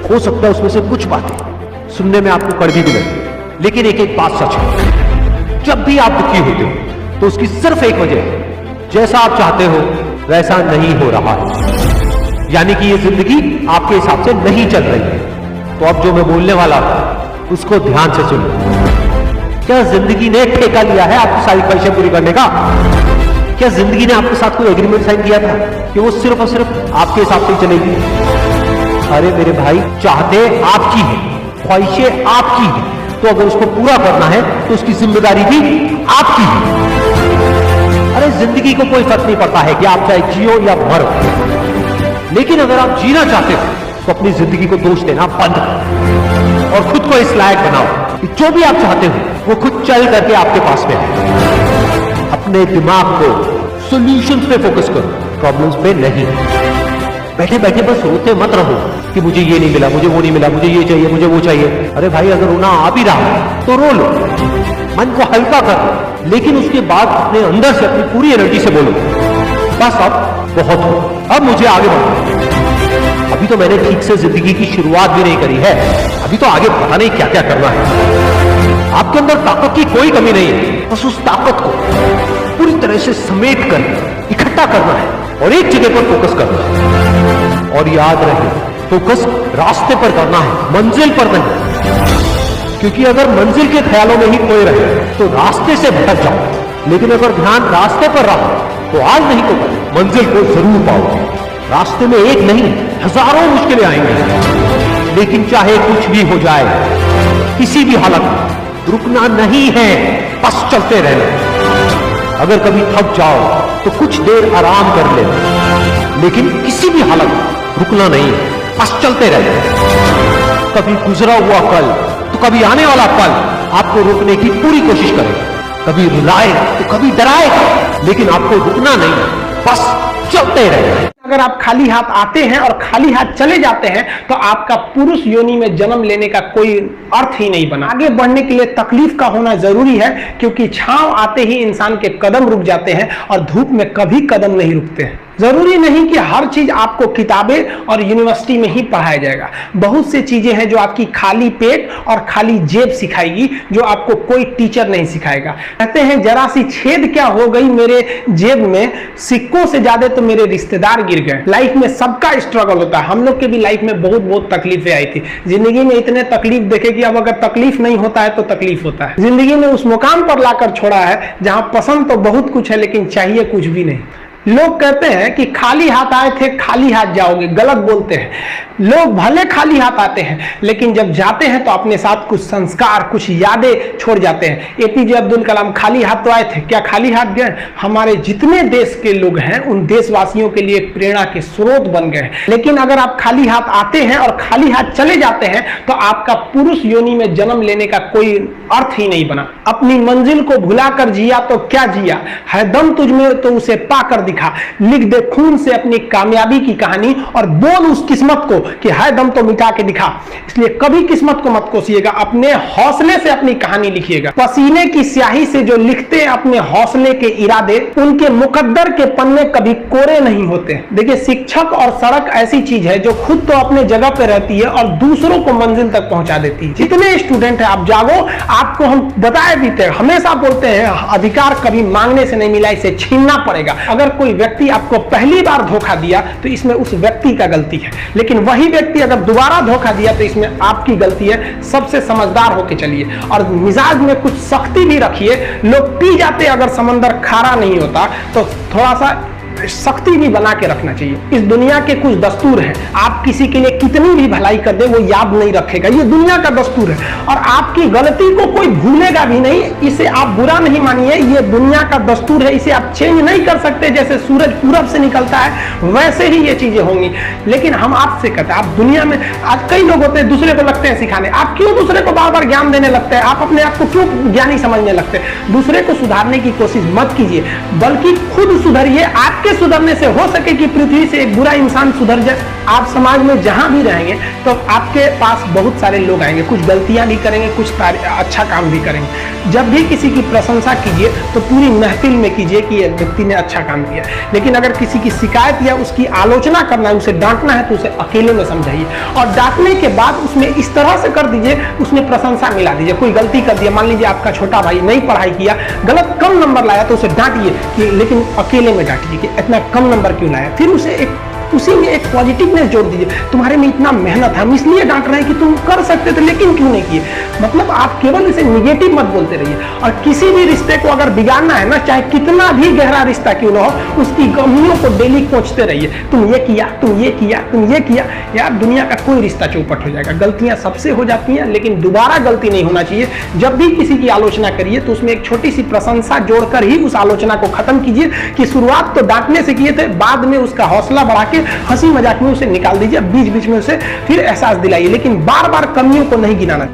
हो सकता है उसमें से कुछ बातें सुनने में आपको कड़वी भी लगे, लेकिन एक एक बात सच है, जब भी आप दुखी होते हो तो उसकी सिर्फ एक वजह है, जैसा आप चाहते हो वैसा नहीं हो रहा है, यानी कि ये जिंदगी आपके हिसाब से नहीं चल रही है। तो अब जो मैं बोलने वाला था उसको ध्यान से सुनो। क्या जिंदगी ने ठेका लिया है आपकी सारी ख्वाहिशें पूरी करने का? क्या जिंदगी ने आपके साथ कोई एग्रीमेंट साइन किया था कि वो सिर्फ और सिर्फ आपके हिसाब से ही चलेगी? अरे मेरे भाई, चाहते आपकी है, ख्वाहिशें आपकी है, तो अगर उसको पूरा करना है तो उसकी जिम्मेदारी भी आपकी है। अरे जिंदगी को कोई फर्क नहीं पड़ता है कि आप चाहे जियो या मरो, लेकिन अगर आप जीना चाहते हो तो अपनी जिंदगी को दोष देना बंद करो और खुद को इस लायक बनाओ कि जो भी आप चाहते हो वो खुद चल करके आपके पास में है। अपने दिमाग को सॉल्यूशंस पे फोकस करो, प्रॉब्लम्स पे नहीं। बैठे बैठे बस रोते मत रहो कि मुझे ये नहीं मिला, मुझे वो नहीं मिला, मुझे ये चाहिए, मुझे वो चाहिए। अरे भाई, अगर रोना आ भी रहा है तो रो लो, मन को हल्का कर लो, लेकिन उसके बाद अपने अंदर से अपनी पूरी एनर्जी से बोलो, बस अब बहुत हो, अब मुझे आगे बढ़ना। अभी तो मैंने ठीक से जिंदगी की शुरुआत भी नहीं करी है, अभी तो आगे पता नहीं क्या क्या करना है। आपके अंदर ताकत की कोई कमी नहीं है, बस उस ताकत को पूरी तरह से समेट कर इकट्ठा करना है और एक जगह पर फोकस करना है। और याद रहे, फोकस रास्ते पर करना है, मंजिल पर नहीं। क्योंकि अगर मंजिल के ख्यालों में ही खोए रहे तो रास्ते से भटक जाओ, लेकिन अगर ध्यान रास्ते पर रहा तो आज नहीं तो कल मंजिल को जरूर पाओगे। रास्ते में एक नहीं, हजारों मुश्किलें आएंगी, लेकिन चाहे कुछ भी हो जाए, किसी भी हालत में रुकना नहीं है, बस चलते रहना। अगर कभी थक जाओ तो कुछ देर आराम कर लेना, लेकिन किसी भी हालत में रुकना नहीं है, बस चलते रहना। कभी गुजरा हुआ कल तो कभी आने वाला पल आपको रोकने की पूरी कोशिश करेगा, कभी रुलाए तो कभी डराए, लेकिन आपको रुकना नहीं, बस चलते रहना। अगर आप खाली हाथ आते हैं और खाली हाथ चले जाते हैं तो आपका पुरुष योनि में जन्म लेने का कोई अर्थ ही नहीं बना। आगे बढ़ने के लिए तकलीफ का होना जरूरी है, क्योंकि छांव आते ही इंसान के कदम रुक जाते हैं और धूप में कभी कदम नहीं रुकते हैं। जरूरी नहीं कि हर चीज आपको किताबें और यूनिवर्सिटी में ही पढ़ाया जाएगा। बहुत सी चीजें हैं जो आपकी खाली पेट और खाली जेब सिखाएगी, जो आपको कोई टीचर नहीं सिखाएगा। कहते हैं जरा सी छेद क्या हो गई मेरे जेब में, सिक्कों से ज्यादा तो मेरे रिश्तेदार गिर गए। लाइफ में सबका स्ट्रगल होता है, हम लोग के भी लाइफ में बहुत बहुत तकलीफें आई थी। जिंदगी में इतने तकलीफ देखे कि अब अगर तकलीफ नहीं होता है तो तकलीफ होता है। जिंदगी में उस मुकाम पर लाकर छोड़ा है जहां पसंद तो बहुत कुछ है लेकिन चाहिए कुछ भी नहीं। लोग कहते हैं कि खाली हाथ आए थे खाली हाथ जाओगे, गलत बोलते हैं। लोग भले खाली हाथ आते हैं लेकिन जब जाते हैं तो अपने साथ कुछ संस्कार, कुछ यादें छोड़ जाते हैं। एपीजे अब्दुल कलाम खाली हाथ तो आए थे, क्या खाली हाथ गए? हमारे जितने देश के लोग हैं उन देशवासियों के लिए प्रेरणा के स्रोत बन गए। लेकिन अगर आप खाली हाथ आते हैं और खाली हाथ चले जाते हैं तो आपका पुरुष योनि में जन्म लेने का कोई अर्थ ही नहीं बना। अपनी मंजिल को भुलाकर जिया तो क्या जिया, है दम तुझमें तो उसे पाकर दिखा। लिख दे खून से अपनी कामयाबी की कहानी और बोल उस किस्मत को कि है दम तो मिटा के दिखा। इसलिए कभी किस्मत को मत कोसिएगा, अपने हौसले से अपनी कहानी लिखिएगा। पसीने की स्याही से जो लिखते हैं अपने हौसले के इरादे, उनके मुकद्दर के पन्ने कभी कोरे नहीं होते। देखिए, शिक्षक और सड़क ऐसी चीज है जो खुद तो अपने जगह पे रहती है और दूसरों को मंजिल तक पहुंचा देती है। जितने स्टूडेंट है, आप जागो, आपको हम बताए भी थे, हमेशा बोलते हैं अधिकार कभी मांगने से नहीं मिला, इसे छीनना पड़ेगा। अगर कोई व्यक्ति आपको पहली बार धोखा दिया तो इसमें उस व्यक्ति का गलती है, लेकिन वही व्यक्ति अगर दोबारा धोखा दिया तो इसमें आपकी गलती है। सबसे समझदार होके चलिए और मिजाज में कुछ सख्ती भी रखिए। लोग पी जाते अगर समंदर खारा नहीं होता तो थोड़ा सा सख्ती भी बना के रखना चाहिए। इस दुनिया के कुछ दस्तूर हैं, आप किसी के लिए कितनी भी भलाई कर दे वो याद नहीं रखेगा, ये दुनिया का दस्तूर है। और आपकी गलती को कोई भूलेगा भी नहीं, इसे आप बुरा नहीं मानिए, ये दुनिया का दस्तूर है, इसे आप चेंज नहीं कर सकते। जैसे सूरज पूरब से निकलता है वैसे ही ये चीजें होंगी। लेकिन हम आपसे कहते हैं, आप दुनिया में आज कई लोग होते हैं दूसरे को लगते हैं सिखाने, आप क्यों दूसरे को बार बार ज्ञान देने लगते हैं? आप अपने आप को क्यों ज्ञानी समझने लगते हैं? दूसरे को सुधारने की कोशिश मत कीजिए, बल्कि खुद सुधरिए। आपके सुधरने से हो सके कि पृथ्वी से एक बुरा इंसान सुधर जाए। आप समाज में जहां भी रहेंगे तो आपके पास बहुत सारे लोग आएंगे, कुछ गलतियां भी करेंगे, कुछ अच्छा काम भी करेंगे। जब भी किसी की प्रशंसा कीजिए तो पूरी महफिल में कीजिए कि ये व्यक्ति ने अच्छा काम किया, लेकिन अगर किसी की शिकायत या उसकी आलोचना करना है, उसे डांटना है, तो उसे अकेले में समझाइए और डांटने के बाद उसमें इस तरह से कर दीजिए, उसमें प्रशंसा मिला दीजिए। कोई गलती कर दिया, मान लीजिए आपका छोटा भाई नहीं पढ़ाई किया, गलत कम नंबर लाया, तो उसे डांटिए कि, लेकिन अकेले में डांटिए कि इतना कम नंबर क्यों लाया। फिर उसे एक उसी में एक पॉजिटिवनेस जोड़ दीजिए, तुम्हारे में इतना मेहनत है, हम इसलिए डांट रहे हैं कि तुम कर सकते थे लेकिन क्यों नहीं किए। मतलब आप केवल इसे निगेटिव मत बोलते रहिए। और किसी भी रिश्ते को अगर बिगाड़ना है ना, चाहे कितना भी गहरा रिश्ता क्यों ना हो, उसकी कमियों को डेली कोचते रहिए। तुम ये किया, तुम ये किया, तुम ये किया, यार दुनिया का कोई रिश्ता चौपट हो जाएगा। गलतियां सबसे हो जाती हैं, लेकिन दोबारा गलती नहीं होना चाहिए। जब भी किसी की आलोचना करिए तो उसमें एक छोटी सी प्रशंसा जोड़कर ही उस आलोचना को खत्म कीजिए कि शुरुआत तो डांटने से किए थे, बाद में उसका हौसला बढ़ा के हंसी मजाक में उसे निकाल दीजिए, बीच बीच में उसे फिर एहसास दिलाइए, लेकिन बार बार कमियों को नहीं गिनाना।